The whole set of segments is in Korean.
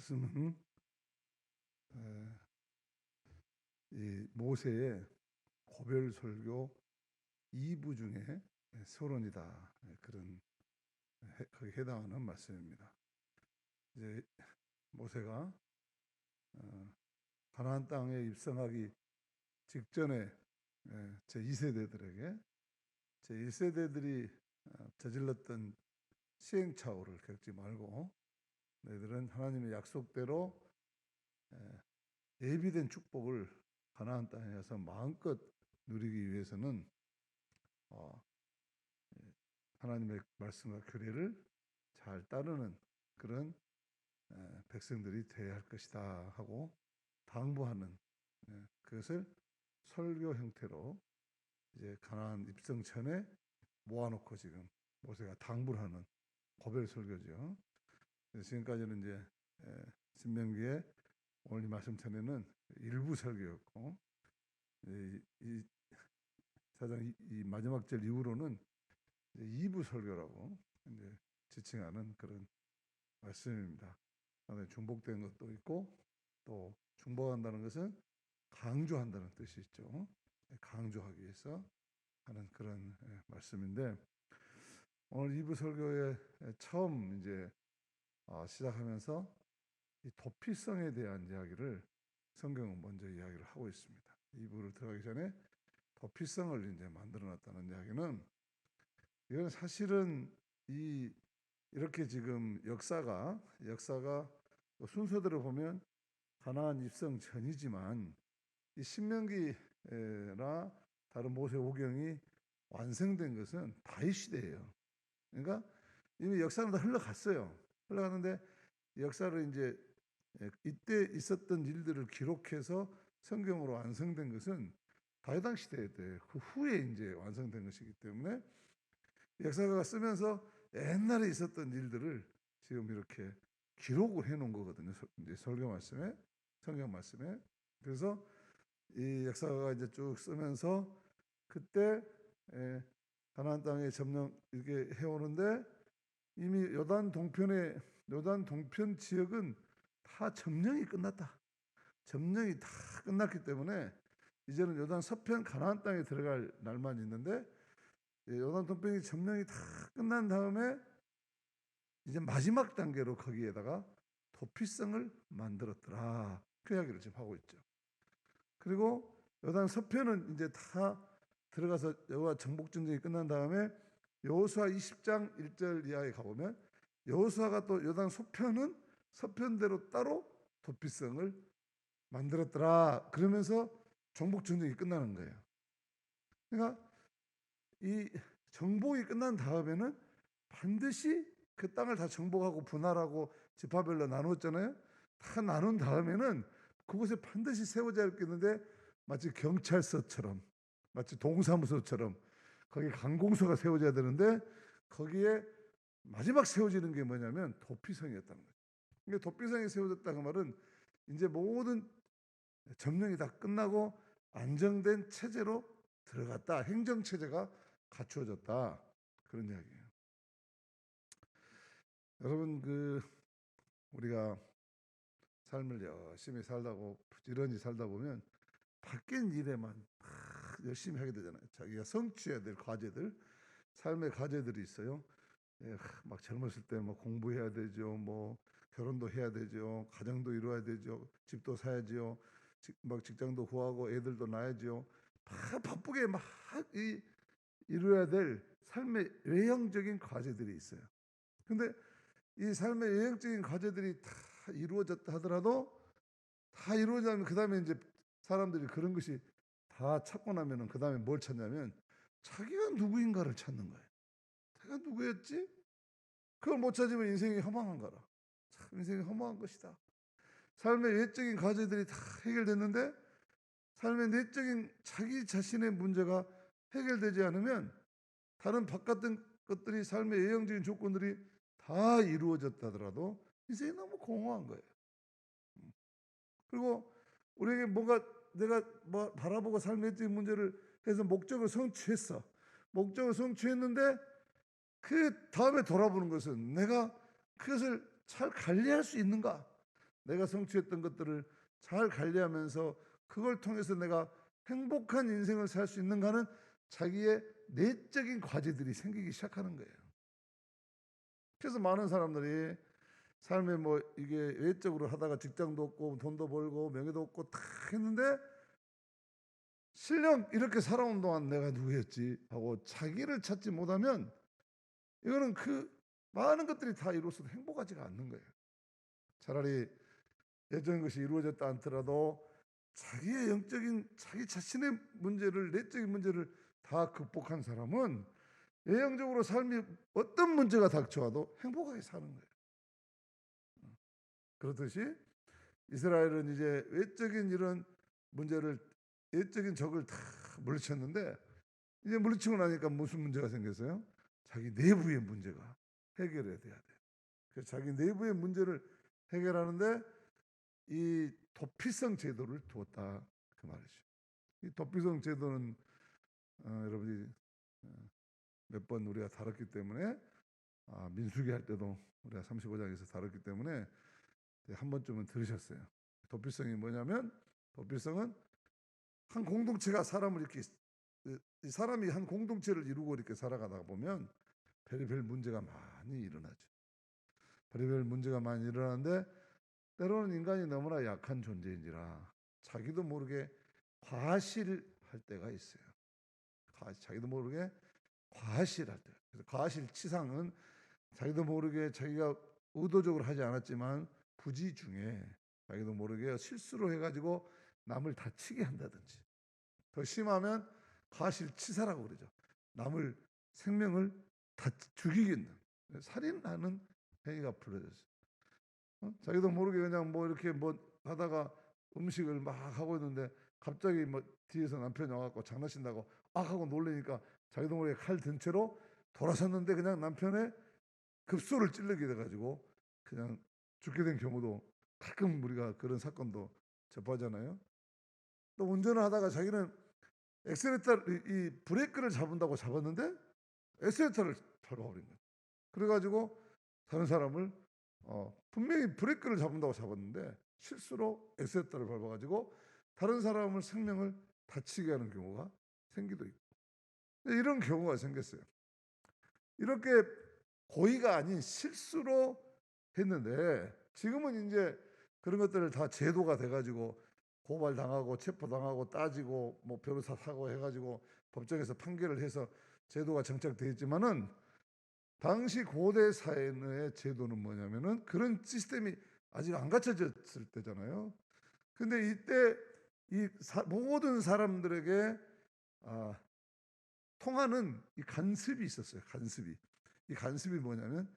말씀은 에, 이 모세의 고별 설교 2부 중에 서론이다, 그런 거기에 해당하는 말씀입니다. 이제 모세가 가나안 땅에 입성하기 직전에 제 2세대들에게 제 1세대들이 저질렀던 시행착오를 겪지 말고 너희들은 하나님의 약속대로 예비된 축복을 가나안 땅에서 마음껏 누리기 위해서는 하나님의 말씀과 규례를 잘 따르는 그런 백성들이 되어야 할 것이다 하고 당부하는, 그것을 설교 형태로 이제 가나안 입성 전에 모아놓고 지금 모세가 당부를 하는 고별 설교죠. 지금까지는 이제 신명기의 오늘 이 말씀 전에는 일부 설교였고, 이 사장 이 마지막 절 이후로는 2부 설교라고 이제 지칭하는 그런 말씀입니다. 중복된 것도 있고, 또 중복한다는 것은 강조한다는 뜻이 있죠. 강조하기 위해서 하는 그런 말씀인데, 오늘 2부 설교에 처음 이제 시작하면서 이 도피성에 대한 이야기를 성경은 먼저 이야기를 하고 있습니다. 2부를 들어가기 전에 도피성을 이제 만들어놨다는 이야기는, 이건 사실은 이렇게 지금 역사가 순서대로 보면 가나안 입성 전이지만 이 신명기나 다른 모세오경이 완성된 것은 다윗 시대예요. 그러니까 이미 역사는 다 흘러갔어요. 흘러가는데 역사를 이제 이때 있었던 일들을 기록해서 성경으로 완성된 것은 다윗 시대 때 그 후에 이제 완성된 것이기 때문에 역사가가 쓰면서 옛날에 있었던 일들을 지금 이렇게 기록을 해놓은 거거든요. 이제 설교 말씀에, 성경 말씀에. 그래서 이 역사가가 이제 쭉 쓰면서 그때 가나안 땅에 점령 이렇게 해오는데, 이미 요단 동편 지역은 다 점령이 끝났다. 점령이 다 끝났기 때문에 이제는 요단 서편 가나안 땅에 들어갈 날만 있는데, 요단 동편이 점령이 다 끝난 다음에 이제 마지막 단계로 거기에다가 도피성을 만들었더라, 그 이야기를 지금 하고 있죠. 그리고 요단 서편은 이제 다 들어가서 여호와 정복 전쟁이 끝난 다음에 여호수아 20장 1절 이하에 가보면 여호수아가 또 요단 서편은 서편대로 따로 도피성을 만들었더라, 그러면서 정복 전쟁이 끝나는 거예요. 그러니까 이 정복이 끝난 다음에는 반드시 그 땅을 다 정복하고 분할하고 지파별로 나눴잖아요. 다 나눈 다음에는 그곳에 반드시 세워져야 할 게 있는데, 마치 경찰서처럼, 마치 동사무소처럼 거기 관공서가 세워져야 되는데, 거기에 마지막 세워지는 게 뭐냐면 도피성이었다는 거예요. 그러니까 도피성이 세워졌다는 말은 이제 모든 점령이 다 끝나고 안정된 체제로 들어갔다, 행정체제가 갖추어졌다, 그런 이야기예요. 여러분, 우리가 삶을 열심히 살다고 부지런히 살다 보면 바뀐 일에만 열심히 하게 되잖아요. 자기가 성취해야 될 과제들, 삶의 과제들이 있어요. 막 젊었을 때 뭐 공부해야 되죠, 뭐 결혼도 해야 되죠, 가정도 이루어야 되죠, 집도 사야죠, 막 직장도 구하고 애들도 낳아야죠. 다 바쁘게 막 이루어야 될 삶의 외형적인 과제들이 있어요. 근데 이 삶의 외형적인 과제들이 다 이루어졌다 하더라도, 다 이루어지면 그 다음에 이제 사람들이 그런 것이 다 찾고 나면은 그 다음에 뭘 찾냐면 자기가 누구인가를 찾는 거예요. 내가 누구였지? 그걸 못 찾으면 인생이 허망한 거라. 참 인생이 허망한 것이다. 삶의 외적인 과제들이 다 해결됐는데 삶의 내적인 자기 자신의 문제가 해결되지 않으면 다른 바깥의 것들이, 삶의 외형적인 조건들이 다 이루어졌다더라도 인생이 너무 공허한 거예요. 그리고 우리에게 뭔가 내가 뭐 바라보고 삶의 내적인 문제를 해서 목적을 성취했어. 목적을 성취했는데 그 다음에 돌아보는 것은 내가 그것을 잘 관리할 수 있는가? 내가 성취했던 것들을 잘 관리하면서 그걸 통해서 내가 행복한 인생을 살 수 있는가는 자기의 내적인 과제들이 생기기 시작하는 거예요. 그래서 많은 사람들이 삶에 뭐 이게 외적으로 하다가 직장도 없고 돈도 벌고 명예도 없고 다 했는데 실령 이렇게 살아온 동안 내가 누구였지 하고 자기를 찾지 못하면 이거는 그 많은 것들이 다 이루어서도 행복하지가 않는 거예요. 차라리 예정인 것이 이루어졌다 않더라도 자기의 영적인 자기 자신의 문제를 내적인 문제를 다 극복한 사람은 외형적으로 삶이 어떤 문제가 닥쳐와도 행복하게 사는 거예요. 그렇듯이 이스라엘은 이제 외적인 이런 문제를 외적인 적을 다 물리쳤는데 이제 물리치고 나니까 무슨 문제가 생겼어요? 자기 내부의 문제가 해결해야 돼요. 그래서 자기 내부의 문제를 해결하는데 이 도피성 제도를 두었다 그 말이죠. 이 도피성 제도는 여러분이 몇 번 우리가 다뤘기 때문에 민수기 할 때도 우리가 35장에서 다뤘기 때문에 한 번쯤은 들으셨어요. 도피성이 뭐냐면 도피성은 한 공동체가 사람을 이렇게 사람이 한 공동체를 이루고 이렇게 살아가다 보면 별의별 문제가 많이 일어나죠. 별의별 문제가 많이 일어나는데 때로는 인간이 너무나 약한 존재인지라 자기도 모르게 과실할 때가 있어요. 자기도 모르게 과실할 때. 그래서 과실치상은 자기도 모르게 자기가 의도적으로 하지 않았지만 부지 중에 자기도 모르게 실수로 해가지고 남을 다치게 한다든지 더 심하면 과실치사라고 그러죠. 남을 생명을 다 죽이겠는 살인하는 행위가 벌어졌어요. 자기도 모르게 그냥 뭐 이렇게 뭐 하다가 음식을 막 하고 있는데 갑자기 뭐 뒤에서 남편이 와갖고 장난친다고 악 하고 놀래니까 자기도 모르게 칼 든 채로 돌아섰는데 그냥 남편의 급소를 찔르게 돼가지고 그냥 죽게 된 경우도 가끔 우리가 그런 사건도 접하잖아요. 또 운전을 하다가 자기는 엑셀레터 이 브레이크를 잡은다고 잡았는데 엑셀레터를 밟아버린 거예요. 그래가지고 다른 사람을 분명히 브레이크를 잡는다고 잡았는데 실수로 엑셀레터를 밟아가지고 다른 사람을 생명을 다치게 하는 경우가 생기도 있고 이런 경우가 생겼어요. 이렇게 고의가 아닌 실수로 했는데 지금은 이제 그런 것들을 다 제도가 돼가지고 고발당하고 체포당하고 따지고 뭐 변호사 사고 해가지고 법정에서 판결을 해서 제도가 정착되어 있지만은 당시 고대 사회의 제도는 뭐냐면은 그런 시스템이 아직 안 갖춰졌을 때잖아요. 근데 이때 모든 사람들에게 통하는 이 간섭이 있었어요. 간섭이. 이 간섭이 뭐냐면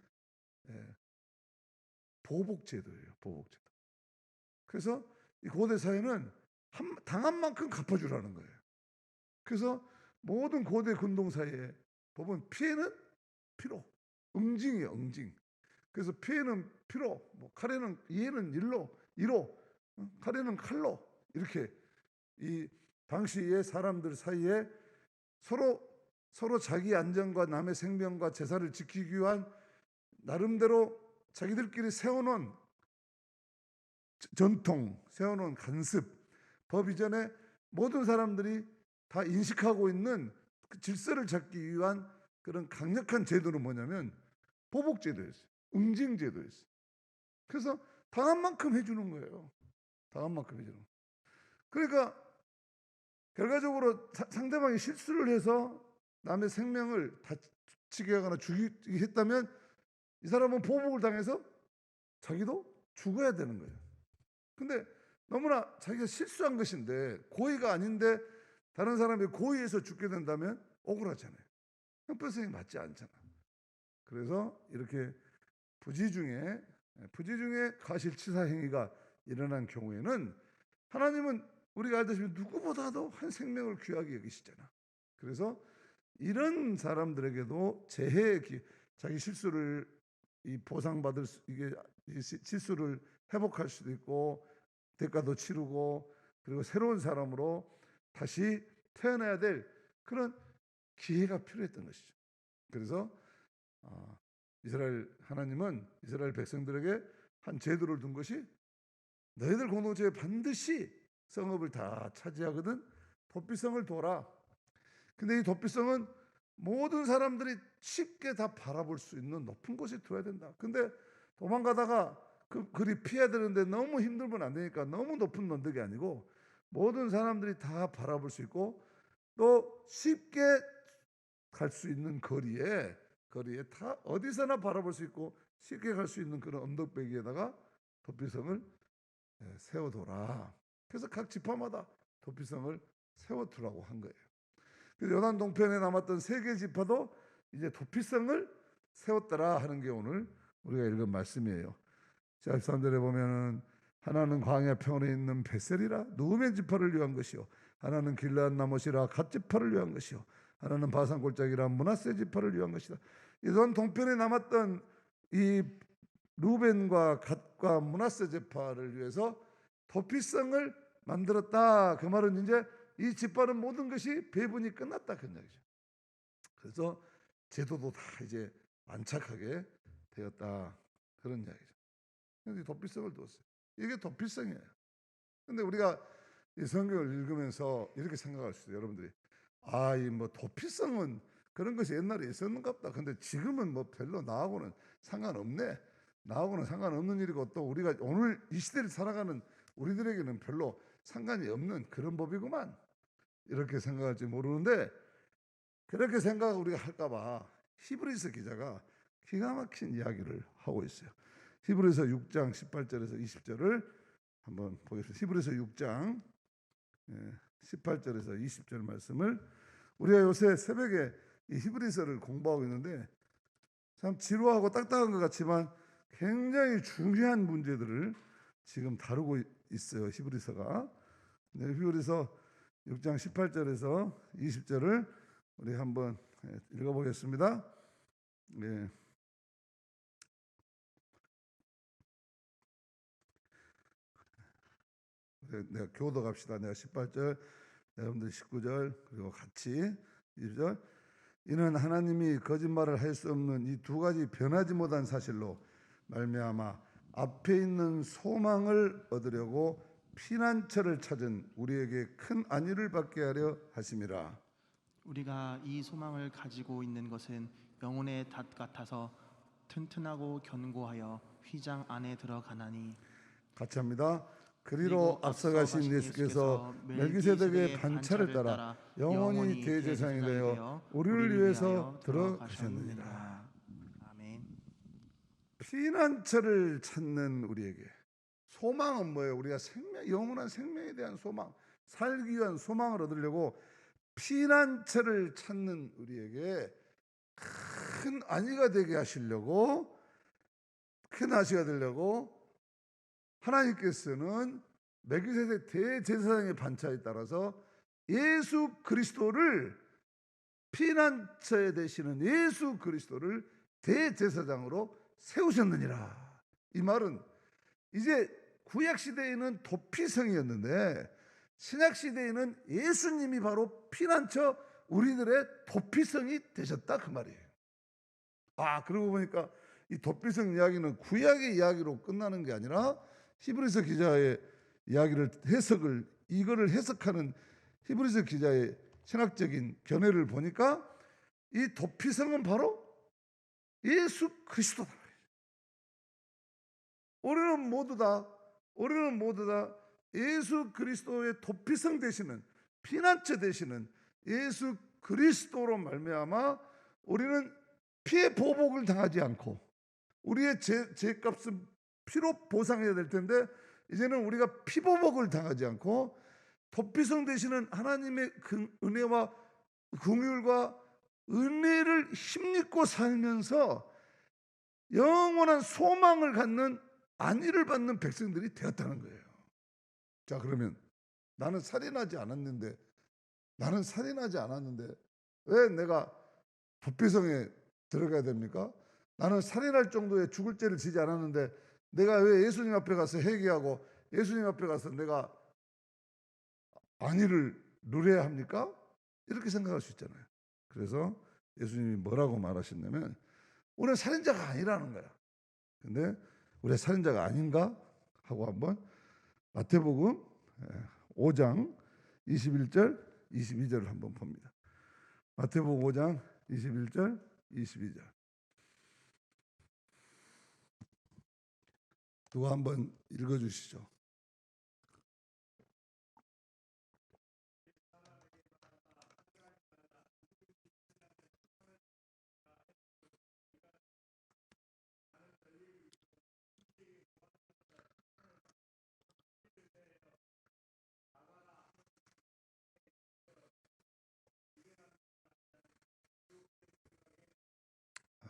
보복제도예요. 보복제도. 그래서 이 고대 사회는 당한 만큼 갚아주라는 거예요. 그래서 모든 고대 군동 사회에 보면 피해는 피로, 응징이에요. 응징. 그래서 피해는 피로, 뭐 칼에는 이해는 이로, 칼에는 칼로 이렇게 이 당시의 사람들 사이에 서로 자기 안전과 남의 생명과 재산을 지키기 위한 나름대로 자기들끼리 세워놓은 전통, 세워놓은 간섭, 법 이전에 모든 사람들이 다 인식하고 있는 그 질서를 잡기 위한 그런 강력한 제도는 뭐냐면 보복제도였어요. 응징제도였어요. 그래서 당한 만큼 해주는 거예요. 당한 만큼 해주는 거예요. 그러니까 결과적으로 상대방이 실수를 해서 남의 생명을 다치게 하거나 죽이게 했다면 이 사람은 보복을 당해서 자기도 죽어야 되는 거예요. 근데 너무나 자기가 실수한 것인데 고의가 아닌데 다른 사람이 고의해서 죽게 된다면 억울하잖아요. 형평성이 맞지 않잖아. 그래서 이렇게 부지 중에 가실치사 행위가 일어난 경우에는 하나님은 우리가 알다시피 누구보다도 한 생명을 귀하게 여기시잖아. 그래서 이런 사람들에게도 자기 실수를 보상받을 이게 실수를 회복할 수도 있고 대가도 치르고 그리고 새로운 사람으로 다시 태어나야 될 그런 기회가 필요했던 것이죠. 그래서 이스라엘 하나님은 이스라엘 백성들에게 한 제도를 둔 것이 너희들 공동체에 반드시 성읍을 다 차지하거든 도피성을 둬라. 근데 이 도피성은 모든 사람들이 쉽게 다 바라볼 수 있는 높은 곳에 둬야 된다. 근데 도망가다가 그리 피해야 되는데 너무 힘들면 안 되니까 너무 높은 언덕이 아니고 모든 사람들이 다 바라볼 수 있고 또 쉽게 갈 수 있는 거리에 다 어디서나 바라볼 수 있고 쉽게 갈 수 있는 그런 언덕배기에다가 도피성을 세워둬라. 그래서 각 지파마다 도피성을 세워두라고 한 거예요. 그래서 요단 동편에 남았던 세 개 지파도 이제 도피성을 세웠더라 하는 게 오늘 우리가 읽은 말씀이에요. 자, 13절에 보면은 하나는 광야 평원에 있는 베셀이라 누우면 지파를 위한 것이요 하나는 길르앗 나못이라 갓 지파를 위한 것이요 하나는 바산 골짜기라 므낫세 지파를 위한 것이다. 이런 동편에 남았던 이 루벤과 갓과 므낫세 지파를 위해서 도피성을 만들었다. 그 말은 이제 이 지파는 모든 것이 배분이 끝났다 그 이야기죠. 그래서 제도도 다 이제 안착하게 되었다 그런 이야기죠. 그래서 도피성을 두었어요. 이게 도피성이에요. 근데 우리가 이 성경을 읽으면서 이렇게 생각할 수 있어요. 여러분들이 이 뭐 도피성은 그런 것이 옛날에 있었는가 보다. 근데 지금은 뭐 별로 나하고는 상관없네. 나하고는 상관없는 일이고 또 우리가 오늘 이 시대를 살아가는 우리들에게는 별로 상관이 없는 그런 법이구만. 이렇게 생각할지 모르는데 그렇게 생각 우리가 할까봐 히브리서 기자가 기가 막힌 이야기를 하고 있어요. 히브리서 6장 18절에서 20절을 한번 보겠습니다. 히브리서 6장 18절에서 20절 말씀을 우리가 요새 새벽에 이 히브리서를 공부하고 있는데 참 지루하고 딱딱한 것 같지만 굉장히 중요한 문제들을 지금 다루고 있어요. 히브리서가. 히브리서 6장 18절에서 20절을 우리 한번 읽어보겠습니다. 네. 내가 교도 갑시다. 내가 18절, 여러분들 19절, 그리고 같이 20절. 이는 하나님이 거짓말을 할 수 없는 이 두 가지 변하지 못한 사실로 말미암아 앞에 있는 소망을 얻으려고 피난처를 찾은 우리에게 큰 안위를 받게 하려 하심이라. 우리가 이 소망을 가지고 있는 것은 영혼의 닷 같아서 튼튼하고 견고하여 휘장 안에 들어가나니. 같이 합니다. 그리로 앞서가신 예수께서 멜기세덱의 반차를 따라 영원히 대제사장이 되어 우리를 위해서 들어가셨느니라. 아멘. 피난처를 찾는 우리에게 소망은 뭐예요? 우리가 영원한 생명에 대한 소망, 살기 위한 소망을 얻으려고 피난처를 찾는 우리에게 큰 안위가 되게 하시려고, 큰 안위가 되려고 하나님께서는 멜기세덱 대제사장의 반차에 따라서 예수 그리스도를, 피난처에 되시는 예수 그리스도를 대제사장으로 세우셨느니라. 이 말은 이제 구약 시대에는 도피성이었는데 신약 시대에는 예수님이 바로 피난처, 우리들의 도피성이 되셨다 그 말이에요. 그러고 보니까 이 도피성 이야기는 구약의 이야기로 끝나는 게 아니라 히브리서 기자의 이야기를 이거를 해석하는 히브리서 기자의 신학적인 견해를 보니까 이 도피성은 바로 예수 그리스도다. 우리는 모두 다 예수 그리스도의 도피성 되시는, 피난처 되시는 예수 그리스도로 말미암아 우리는 피의 보복을 당하지 않고, 우리의 죄값은 피로 보상해야 될 텐데 이제는 우리가 피보복을 당하지 않고 도피성 되시는 하나님의 은혜와 긍휼과 은혜를 힘입고 살면서 영원한 소망을 갖는 안위를 받는 백성들이 되었다는 거예요. 자, 그러면 나는 살인하지 않았는데 왜 내가 도피성에 들어가야 됩니까? 나는 살인할 정도의 죽을 죄를 지지 않았는데 내가 왜 예수님 앞에 가서 회개하고 예수님 앞에 가서 내가 안위를 누려야 합니까? 이렇게 생각할 수 있잖아요. 그래서 예수님이 뭐라고 말하셨냐면 우리는 살인자가 아니라는 거야. 근데 우리가 살인자가 아닌가 하고 한번 마태복음 5장 21절 22절을 한번 봅니다. 마태복음 5장 21절 22절. 누가 한번 읽어주시죠.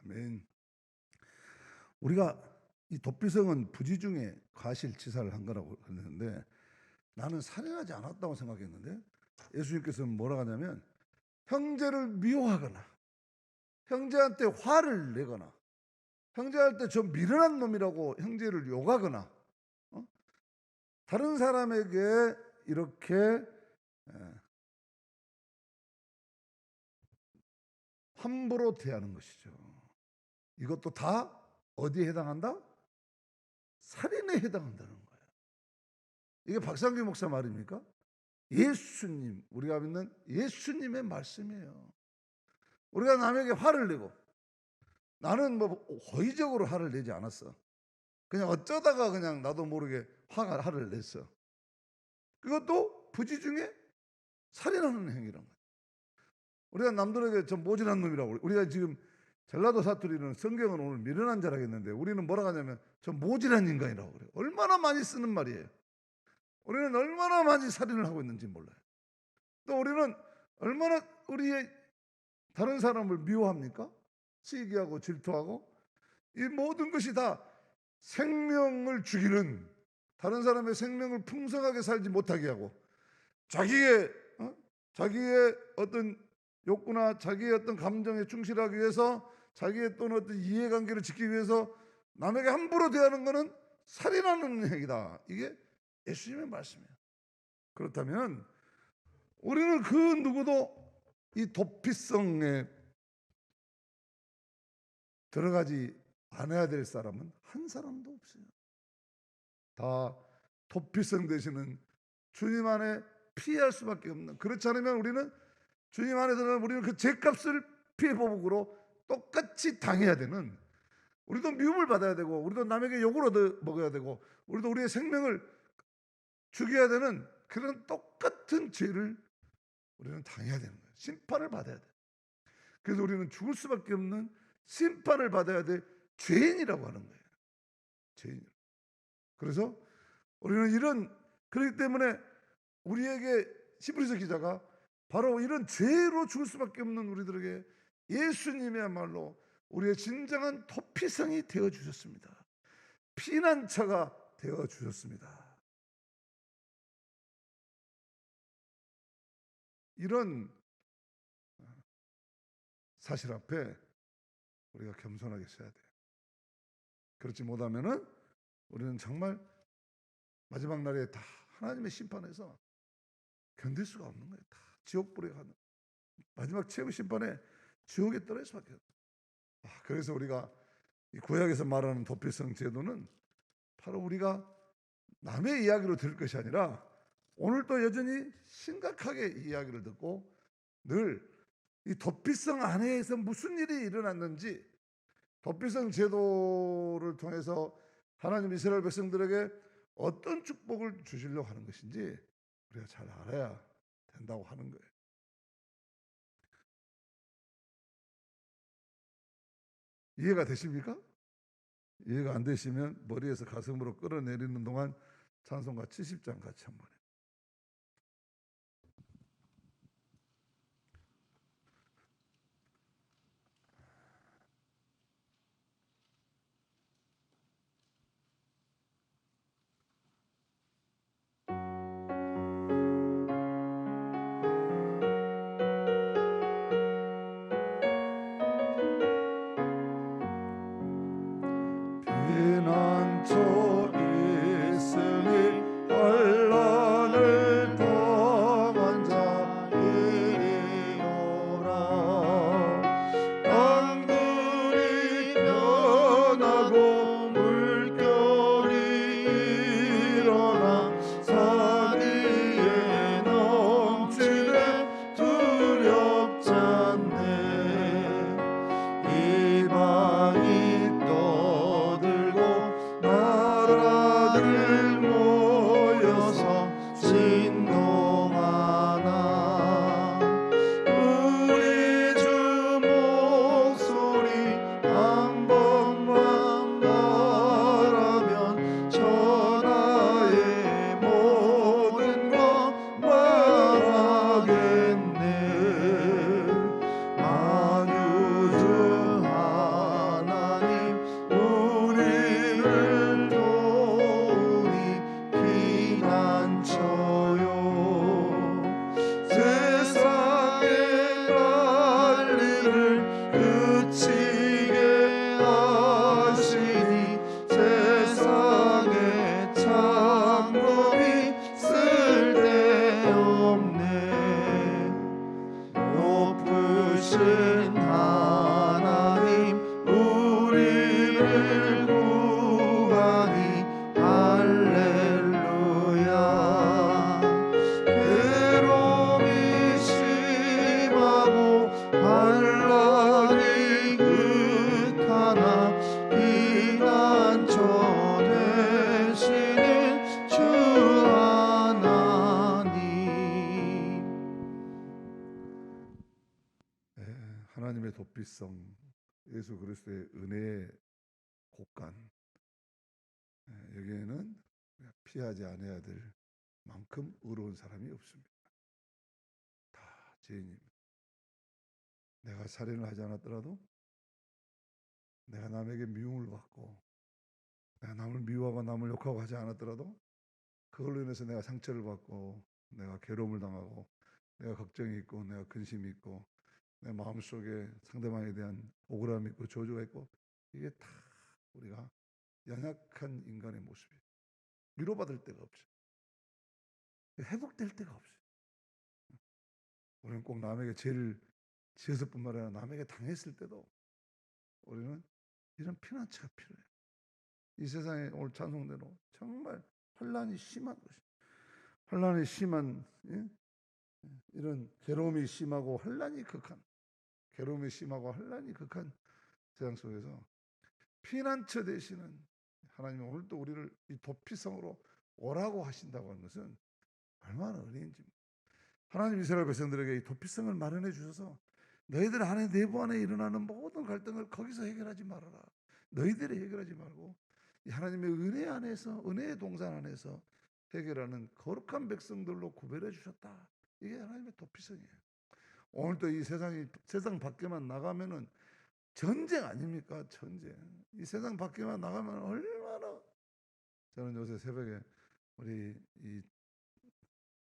아멘. 우리가 이 도피성은 부지 중에 과실치사를 한 거라고 그랬는데, 나는 살인하지 않았다고 생각했는데 예수님께서는 뭐라고 하냐면, 형제를 미워하거나 형제한테 화를 내거나 형제한테 저 미련한 놈이라고 형제를 욕하거나 다른 사람에게 이렇게 함부로 대하는 것이죠. 이것도 다 어디에 해당한다? 살인에 해당한다는 거예요. 이게 박상규 목사 말입니까? 예수님, 우리가 믿는 예수님의 말씀이에요. 우리가 남에게 화를 내고, 나는 뭐 고의적으로 화를 내지 않았어. 그냥 어쩌다가 그냥 나도 모르게 화를 냈어. 그것도 부지 중에 살인하는 행위란 거예요. 우리가 남들에게 저 모질한 놈이라고, 우리가 지금 전라도 사투리는 성경은 오늘 미련한 자라겠는데, 우리는 뭐라고 하냐면 저 모질한 인간이라고 그래요. 얼마나 많이 쓰는 말이에요. 우리는 얼마나 많이 살인을 하고 있는지 몰라요. 또 우리는 얼마나 우리의 다른 사람을 미워합니까? 시기하고 질투하고. 이 모든 것이 다 생명을 죽이는, 다른 사람의 생명을 풍성하게 살지 못하게 하고, 자기의 어떤 욕구나 자기의 어떤 감정에 충실하기 위해서, 자기의 또는 어떤 이해관계를 지키기 위해서 남에게 함부로 대하는 것은 살인하는 행위다. 이게 예수님의 말씀이에요. 그렇다면 우리는 그 누구도 이 도피성에 들어가지 않아야 될 사람은 한 사람도 없어요. 다 도피성 되시는 주님 안에 피할 수밖에 없는, 그렇지 않으면 우리는 주님 안에 들어가면 우리는 그 죄값을 피해보복으로 똑같이 당해야 되는, 우리도 미움을 받아야 되고, 우리도 남에게 욕을 얻어 먹어야 되고, 우리도 우리의 생명을 죽여야 되는 그런 똑같은 죄를 우리는 당해야 되는 거예요. 심판을 받아야 돼요. 그래서 우리는 죽을 수밖에 없는, 심판을 받아야 될 죄인이라고 하는 거예요. 죄인. 그래서 우리는 그렇기 때문에 우리에게 히브리서 기자가 바로 이런 죄로 죽을 수밖에 없는 우리들에게 예수님이야말로 우리의 진정한 도피성이 되어 주셨습니다. 피난처가 되어 주셨습니다. 이런 사실 앞에 우리가 겸손하게 서야 돼요. 그렇지 못하면은 우리는 정말 마지막 날에 다 하나님의 심판에서 견딜 수가 없는 거예요. 다 지옥불에 가는, 마지막 최후 심판에 지옥에 떨어질 수밖에 없어요. 그래서 우리가 이 구약에서 말하는 도피성 제도는 바로 우리가 남의 이야기로 들을 것이 아니라 오늘도 여전히 심각하게 이야기를 듣고 늘 이 도피성 안에서 무슨 일이 일어났는지, 도피성 제도를 통해서 하나님 이스라엘 백성들에게 어떤 축복을 주시려고 하는 것인지 우리가 잘 알아야 된다고 하는 거예요. 이해가 되십니까? 이해가 안 되시면 머리에서 가슴으로 끌어내리는 동안 찬송가 70장 같이 한번 해요. 피난처 있으니 알라 크신 하나님 우리를 구하니 할렐루야. 괴로움이 심하고 환란이 극하나 피난처 되시는 주 하나님. 하나님의 도피성, 예수 그리스도의 은혜의 곳간, 여기에는 피하지 않아야 될 만큼 의로운 사람이 없습니다. 다 죄인입니다. 내가 살인을 하지 않았더라도, 내가 남에게 미움을 받고, 내가 남을 미워하고 남을 욕하고 하지 않았더라도 그걸로 인해서 내가 상처를 받고, 내가 괴로움을 당하고, 내가 걱정이 있고, 내가 근심이 있고, 내 마음속에 상대방에 대한 억울함이 있고 저주가 있고, 이게 다 우리가 연약한 인간의 모습이에요. 위로받을 데가 없어요. 회복될 데가 없어요. 우리는 꼭 남에게 죄를 지어서뿐만 아니라 남에게 당했을 때도 우리는 이런 피난처가 필요해요. 이 세상에 오늘 찬송대로 정말 환란이 심한 것이, 환란이 심한, 이런 괴로움이 심하고 환란이 극한, 괴로움이 심하고 환란이 극한 세상 속에서 피난처 되시는 하나님이 오늘도 우리를 이 도피성으로 오라고 하신다고 하는 것은 얼마나 은혜인지. 하나님 이스라엘 백성들에게 이 도피성을 마련해 주셔서 너희들 안에 내부 안에 일어나는 모든 갈등을 거기서 해결하지 말아라. 너희들이 해결하지 말고 이 하나님의 은혜 안에서, 은혜의 동산 안에서 해결하는 거룩한 백성들로 구별해 주셨다. 이게 하나님의 도피성이에요. 오늘도 이 세상 밖에만 나가면은 전쟁 아닙니까? 전쟁. 이 세상 밖에만 나가면 얼마나. 저는 요새 새벽에 우리 이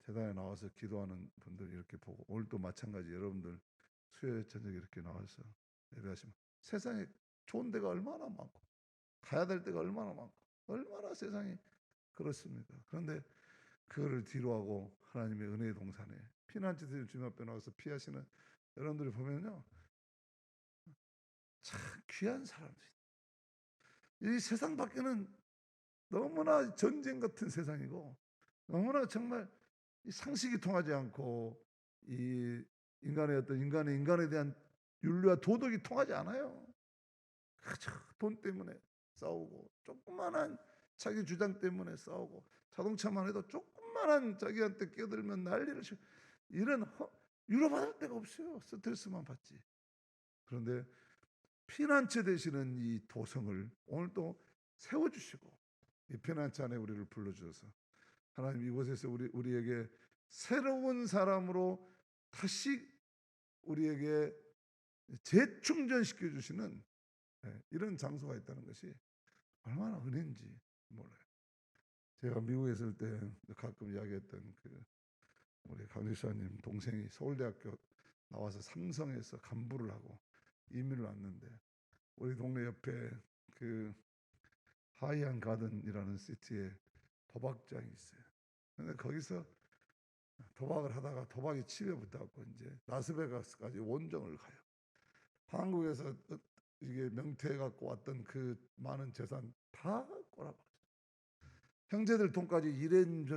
재단에 나와서 기도하는 분들 이렇게 보고, 오늘도 마찬가지 여러분들 수요일 저녁에 이렇게 나와서 예배하시면 세상에 좋은 데가 얼마나 많고 가야 될 데가 얼마나 많고 얼마나 세상이 그렇습니까? 그런데 그거를 뒤로하고 하나님의 은혜의 동산에 피난처 되는 주님 앞에 나와서 피하시는 여러분들이 보면요, 참 귀한 사람들이. 이 세상 밖에는 너무나 전쟁 같은 세상이고, 너무나 정말 이 상식이 통하지 않고, 이 인간의 어떤 인간에 대한 윤리와 도덕이 통하지 않아요. 그저 돈 때문에 싸우고, 조그만한 자기 주장 때문에 싸우고, 자동차만 해도 조그만한 자기한테 끼어들면 난리를 치고, 이런 위로받을 데가 없어요. 스트레스만 받지. 그런데 피난처 되시는 이 도성을 오늘 또 세워주시고, 이 피난처 안에 우리를 불러주셔서 하나님 이곳에서 우리에게 새로운 사람으로 다시 우리에게 재충전시켜 주시는, 이런 장소가 있다는 것이 얼마나 은혜인지 몰라요. 제가 미국에 있을 때 가끔 이야기했던 그 우리 강리사님 동생이 서울대학교 나와서 삼성에서 간부를 하고 이민을 왔는데, 우리 동네 옆에 그 하이안 가든이라는 시티에 도박장이 있어요. 근데 거기서 도박을 하다가 도박이 치매 붙어갖고 이제 라스베가스까지 원정을 가요. 한국에서 이게 명퇴해 갖고 왔던 그 많은 재산 다 꼬라박았어요. 형제들 돈까지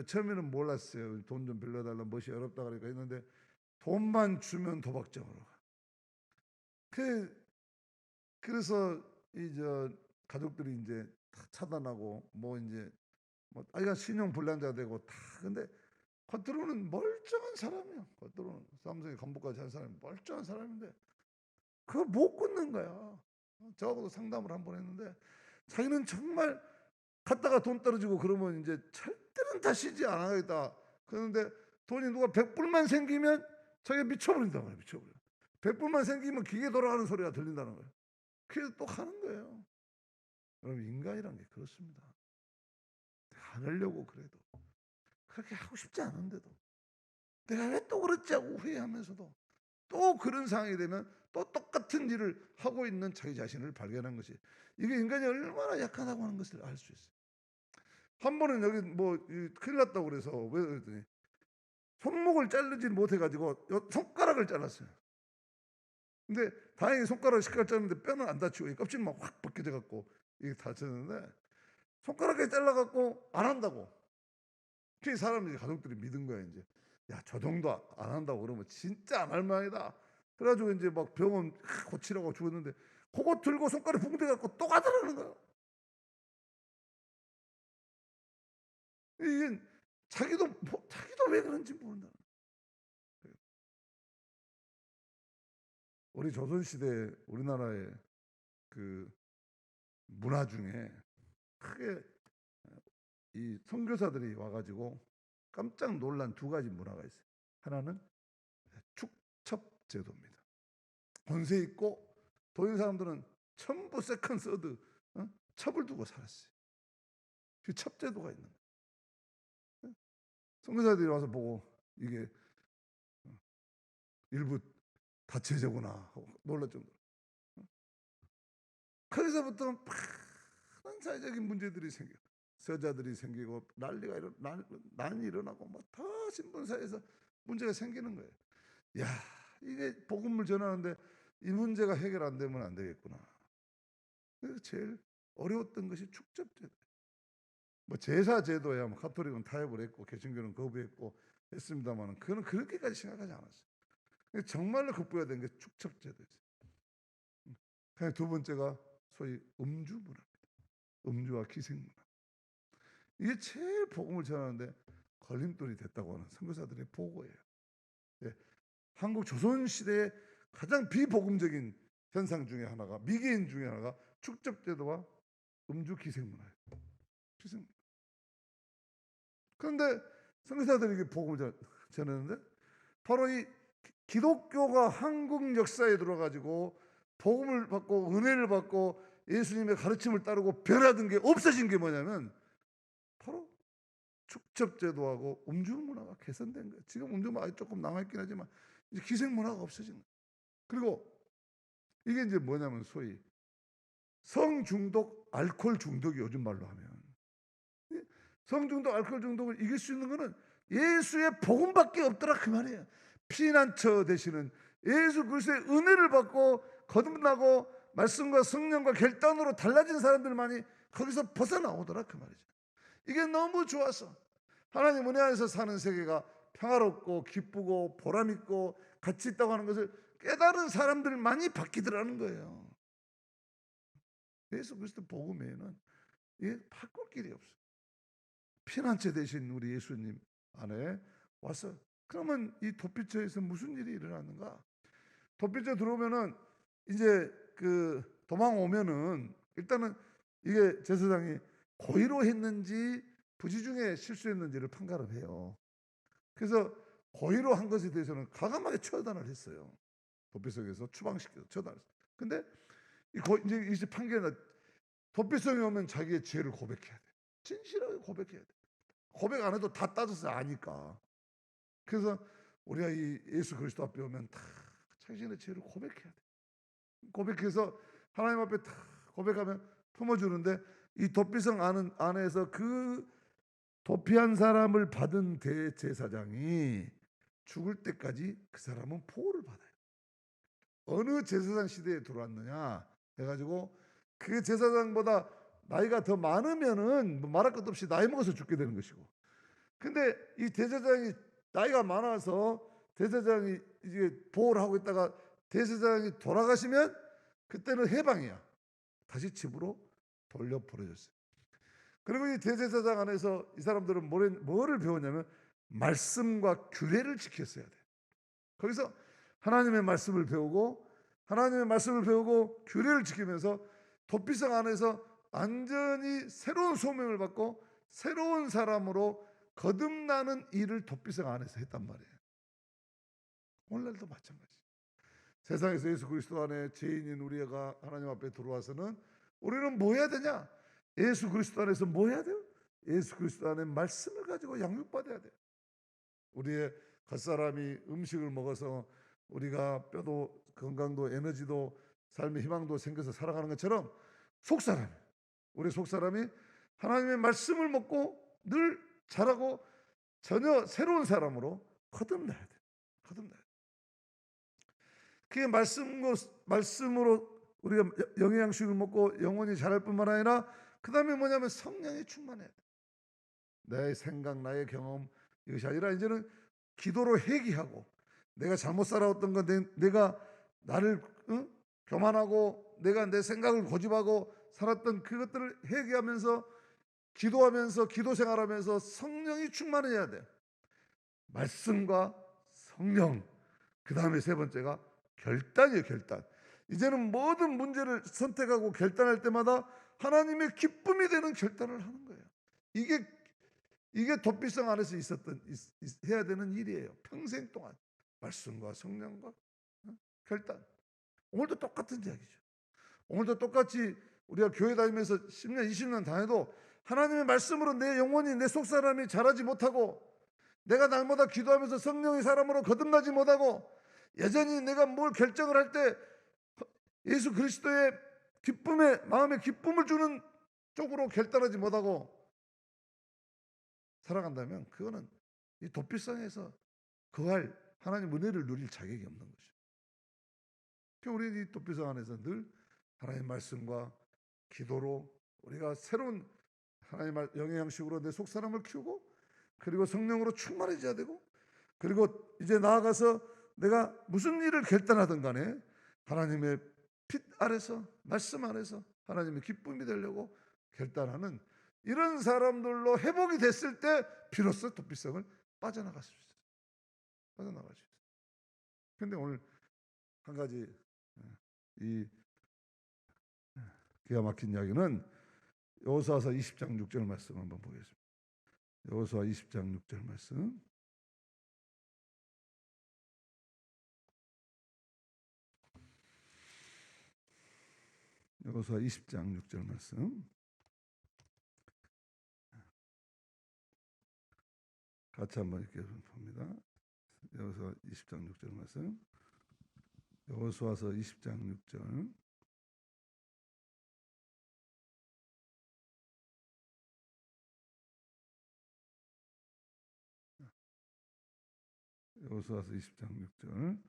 처음에는 몰랐어요. 돈 좀 빌려달라, 멋이 어렵다 그러니까 했는데, 돈만 주면 도박장으로 가. 그래서 이 가족들이 이제 다 차단하고 뭐 이제 뭐 아이가 신용 불량자 되고 다. 근데 겉으로는 멀쩡한 사람이야. 겉으로는 삼성의 간부까지 한 사람이 멀쩡한 사람인데 그걸 못 끊는 거야. 저하고도 상담을 한 번 했는데 자기는 정말 갔다가 돈 떨어지고 그러면 이제 절대는 다시지 안 하겠다. 그런데 돈이 누가 100불만 생기면 자기가 미쳐버린다고 해요. 미쳐버려. 100불만 생기면 기계 돌아가는 소리가 들린다는 거예요. 그래서 또 하는 거예요. 여러분, 인간이란 게 그렇습니다. 안 하려고 그래도, 그렇게 하고 싶지 않은데도, 내가 왜 또 그랬지 하고 후회하면서도 또 그런 상황이 되면 또 똑같은 일을 하고 있는 자기 자신을 발견한 것이, 이게 인간이 얼마나 약하다고 하는 것을 알 수 있어요. 한 번은 여기 뭐 큰일 났다고 그래서, 왜 그랬더니 손목을 자르지 못해가지고 손가락을 잘랐어요. 근데 다행히 손가락 식갈 자르는데 뼈는 안 다치고 이 껍질만 확 벗겨져 갖고 이게 다쳤는데 손가락에 잘라 갖고 안 한다고. 그 사람들이 가족들이 믿은 거야 이제. 야, 저 정도 안 한다고 그러면 진짜 안 할 모양이다. 그래가지고 이제 막 병원 고치라고 죽었는데 그거 들고 손가락 붕대 갖고 또 가더라는 거야. 이게 자기도 왜 그런지 모른다. 우리 조선 시대 우리나라의 그 문화 중에 크게 이 선교사들이 와가지고 깜짝 놀란 두 가지 문화가 있어요. 하나는 축첩제도입니다. 권세 있고 도인 사람들은 전부 세컨 서드 첩을 두고 살았어요. 그 첩제도가 있는 거예요. 선교사들이 와서 보고 이게 일부 다체제구나 하고 놀랄 정도로. 거기서부터 많은 사회적인 문제들이 생겨 서자들이 생기고 난이 일어나고 뭐 다 신분사에서 문제가 생기는 거예요. 야, 이게 복음을 전하는데 이 문제가 해결 안 되면 안 되겠구나. 그래서 제일 어려웠던 것이 축접제도. 뭐 제사제도야 뭐 가톨릭은 타협을 했고 개신교는 거부했고 했습니다만 그거는 그렇게까지 심각하지 않았어요. 정말로 극복해야 되는 게 축첩제도였어요. 그냥 두 번째가 소위 음주 문화입니다. 음주와 기생 문화. 이게 제일 복음을 전하는데 걸림돌이 됐다고 하는 선교사들의 보고예요. 예, 한국 조선 시대의 가장 비복음적인 현상 중에 하나가 미개인 중에 하나가 축접제도와 음주 기생 문화예요. 기생 문화. 그런데 선교사들이 복음을 전했는데 바로 이 기독교가 한국 역사에 들어가지고 복음을 받고 은혜를 받고 예수님의 가르침을 따르고 변화된 게 없어진 게 뭐냐면 바로 축첩제도하고 음주 문화가 개선된 거예요. 지금 음주 문화 조금 남아있긴 하지만 이제 기생 문화가 없어진 거예요. 그리고 이게 이제 뭐냐면 소위 성중독, 알코올 중독이 요즘 말로 하면 성중독, 알코올 중독을 이길 수 있는 거는 예수의 복음밖에 없더라 그 말이에요. 피난처 되시는 예수 그리스도의 은혜를 받고 거듭나고 말씀과 성령과 결단으로 달라진 사람들만이 거기서 벗어나오더라 그 말이죠. 이게 너무 좋아서 하나님 은혜 안에서 사는 세계가 평화롭고 기쁘고 보람있고 가치 있다고 하는 것을 깨달은 사람들만이 바뀌더라는 거예요. 예수 그리스도 복음 외에는 이게 바꿀 길이 없어요. 피난처 되신 우리 예수님 안에 와서 그러면 이 도피처에서 무슨 일이 일어났는가? 도피처 들어오면은 이제 그 도망 오면은 일단은 이게 제사장이 고의로 했는지 부지 중에 실수했는지를 판가름 해요. 그래서 고의로 한 것에 대해서는 과감하게 처단을 했어요. 도피성에서 추방시켜서 처단했어요. 근데 이제 이제 판결은 도피성에 오면 자기의 죄를 고백해야 돼. 진실하게 고백해야 돼. 고백 안 해도 다 따져서 아니까. 그래서 우리가 이 예수 그리스도 앞에 오면 다 자신의 죄를 고백해야 돼. 고백해서 하나님 앞에 다 고백하면 품어주는데 이 도피성 안에서 그 도피한 사람을 받은 대제사장이 죽을 때까지 그 사람은 보호를 받아요. 어느 제사장 시대에 들어왔느냐 해가지고 그 제사장보다 나이가 더 많으면은 뭐 말할 것도 없이 나이 먹어서 죽게 되는 것이고, 근데 이 대제사장이 나이가 많아서 대제사장이 이제 보호를 하고 있다가 대제사장이 돌아가시면 그때는 해방이야. 다시 집으로 돌려 보내줬어요. 그리고 이 대제사장 안에서 이 사람들은 뭐를 배우냐면 말씀과 규례를 지켰어야 돼. 거기서 하나님의 말씀을 배우고 규례를 지키면서 도피성 안에서 완전히 새로운 소명을 받고 새로운 사람으로 거듭나는 일을 도피성 안에서 했단 말이에요. 오늘날도 마찬가지. 세상에서 예수 그리스도 안에 죄인인 우리가 하나님 앞에 들어와서는 우리는 뭐 해야 되냐? 예수 그리스도 안에서 뭐 해야 돼요? 예수 그리스도 안에 말씀을 가지고 양육받아야 돼요. 우리의 겉사람이 음식을 먹어서 우리가 뼈도 건강도 에너지도 삶의 희망도 생겨서 살아가는 것처럼 속사람, 우리 속사람이 하나님의 말씀을 먹고 늘 자라고 전혀 새로운 사람으로 거듭나야 돼. 거듭나야 돼. 그게 말씀으로 우리가 영양식을 먹고 영혼이 자랄 뿐만 아니라 그 다음에 뭐냐면 성령이 충만해야 돼. 내 생각, 나의 경험 이것이 아니라 이제는 기도로 회개하고 내가 잘못 살아왔던 건 내가 나를 교만하고 내가 내 생각을 고집하고 살았던 그것들을 회개하면서 기도하면서 기도 생활하면서 성령이 충만해야 돼. 말씀과 성령. 그 다음에 세 번째가 결단이에요. 결단. 이제는 모든 문제를 선택하고 결단할 때마다 하나님의 기쁨이 되는 결단을 하는 거예요. 이게 도피성 안에서 해야 되는 일이에요. 평생 동안 말씀과 성령과 결단. 오늘도 똑같은 이야기죠. 오늘도 똑같이 우리가 교회 다니면서 10년, 20년 다녀도 하나님의 말씀으로 내 영혼이, 내 속사람이 자라지 못하고 내가 날마다 기도하면서 성령의 사람으로 거듭나지 못하고 여전히 내가 뭘 결정을 할 때 예수 그리스도의 마음의 기쁨을 주는 쪽으로 결단하지 못하고 살아간다면 그거는 이 도피성에서 거할 하나님 은혜를 누릴 자격이 없는 거죠. 그러니까 우리 이 도피성 안에서 늘 하나님 말씀과 기도로 우리가 새로운 하나님 영의 양식으로 내 속사람을 키우고 그리고 성령으로 충만해져야 되고 그리고 이제 나아가서 내가 무슨 일을 결단하든 간에 하나님의 빛 아래서 말씀 안에서 하나님의 기쁨이 되려고 결단하는 이런 사람들로 회복이 됐을 때 비로소 도피성을 빠져나갈 수 있어요. 빠져나갈 수 있어요. 그런데 오늘 한 가지 이 기가 막힌 이야기는 여호수아서 20장 6절 말씀 한번 보겠습니다. 여호수아 20장 6절 말씀. 여호수아 20장 6절 말씀. 같이 한번 이렇게 봅니다. 여호수아 20장 6절 말씀. 여호수아서 20장 6절. 여호수아서 20장 6절.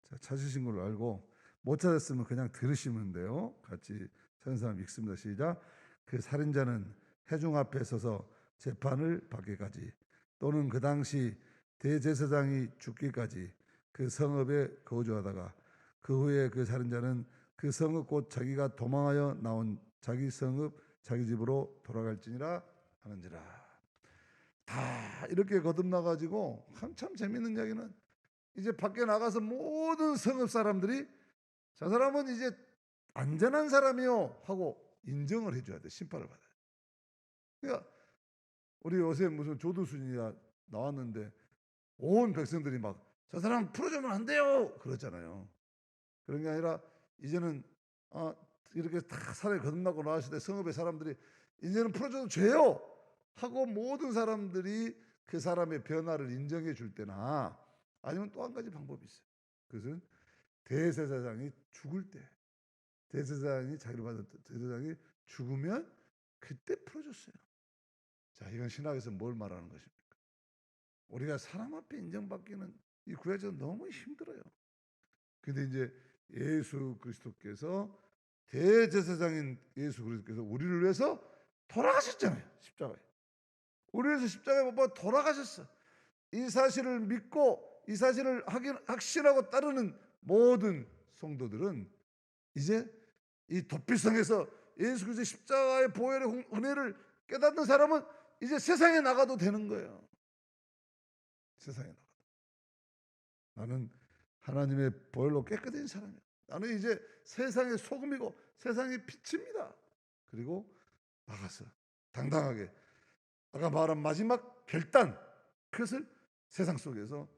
자, 찾으신 걸로 알고 못 찾았으면 그냥 들으시면 돼요. 같이 천사람 읽습니다. 시작. 그 살인자는 회중 앞에 서서 재판을 받기까지 또는 그 당시 대제사장이 죽기까지 그 성읍에 거주하다가 그 후에 그 살인자는 그 성읍 곧 자기가 도망하여 나온 자기 성읍 자기 집으로 돌아갈지니라 하는지라. 다 이렇게 거듭나가지고 한참 재밌는 이야기는 이제 밖에 나가서 모든 성읍 사람들이 저 사람은 이제 안전한 사람이요 하고 인정을 해줘야 돼. 심판을 받아야 돼. 그러니까 우리 요새 무슨 조두순이야 나왔는데 온 백성들이 막 저 사람 풀어주면 안 돼요 그러잖아요. 그런 게 아니라 이제는 이렇게 다 사람이 거듭나고 나왔을 때 성읍의 사람들이 이제는 풀어줘도 죄요 하고 모든 사람들이 그 사람의 변화를 인정해 줄 때나 아니면 또 한 가지 방법이 있어요. 그것은 대제사장이 죽을 때 대제사장이 자기를 받은 대제사장이 죽으면 그때 풀어줬어요. 자, 이건 신학에서 뭘 말하는 것입니까? 우리가 사람 앞에 인정받기는 이 구약에서 너무 힘들어요. 근데 이제 예수 그리스도께서 대제사장인 예수 그리스도께서 우리를 위해서 돌아가셨잖아요. 십자가에. 우리를 위해서 십자가에 못 박아 돌아가셨어. 이 사실을 믿고 이 사실을 확신하고 따르는 모든 성도들은 이제 이 도피성에서 예수 그리스도의 십자가의 보혈의 은혜를 깨닫는 사람은 이제 세상에 나가도 되는 거예요. 세상에 나가도. 나는 하나님의 보혈로 깨끗해진 사람이야. 나는 이제 세상의 소금이고 세상의 빛입니다. 그리고 나가서 당당하게 아까 말한 마지막 결단 그것을 세상 속에서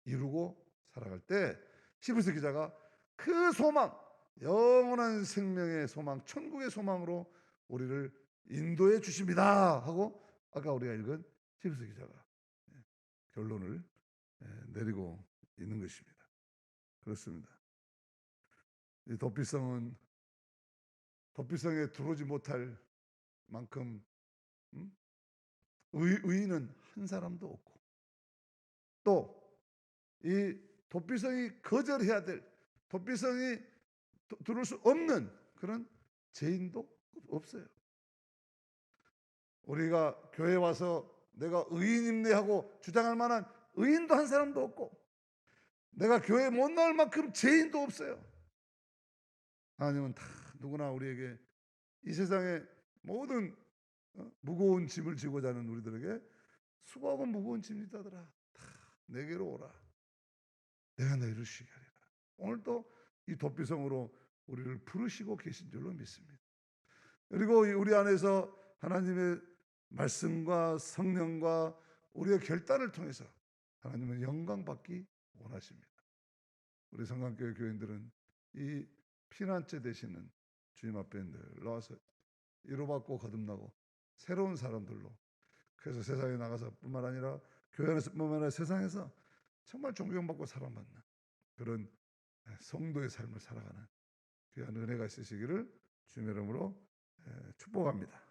이루고 살아갈 때 히브리서 기자가 그 소망 영원한 생명의 소망 천국의 소망으로 우리를 인도해 주십니다 하고 아까 우리가 읽은 히브리서 기자가 결론을 내리고 있는 것입니다. 그렇습니다. 이 도피성에 들어오지 못할 만큼 의인은 한 사람도 없고 또 이 도피성이 거절해야 될 도피성이 들어올 수 없는 그런 죄인도 없어요. 우리가 교회 와서 내가 의인입네 하고 주장할 만한 의인도 한 사람도 없고, 내가 교회에 못 나올 만큼 죄인도 없어요. 하나님은 다 누구나 우리에게 이 세상의 모든 무거운 짐을 지고 자는 우리들에게 수고하고 무거운 짐이 있다더라, 다 내게로 오라, 내가 너희를 쉬게 하리라. 오늘도 이 도피성으로 우리를 부르시고 계신 줄로 믿습니다. 그리고 우리 안에서 하나님의 말씀과 성령과 우리의 결단을 통해서 하나님은 영광 받기 원하십니다. 우리 성강교회 교인들은 이 피난처 되시는 주님 앞에 늘 나와서 위로받고 거듭나고 새로운 사람들로, 그래서 세상에 나가서 뿐만 아니라 교회 안에서 뿐만 아니라 세상에서 정말 존경받고 사랑받는 그런 성도의 삶을 살아가는 귀한 은혜가 있으시기를 주님의 이름으로 축복합니다.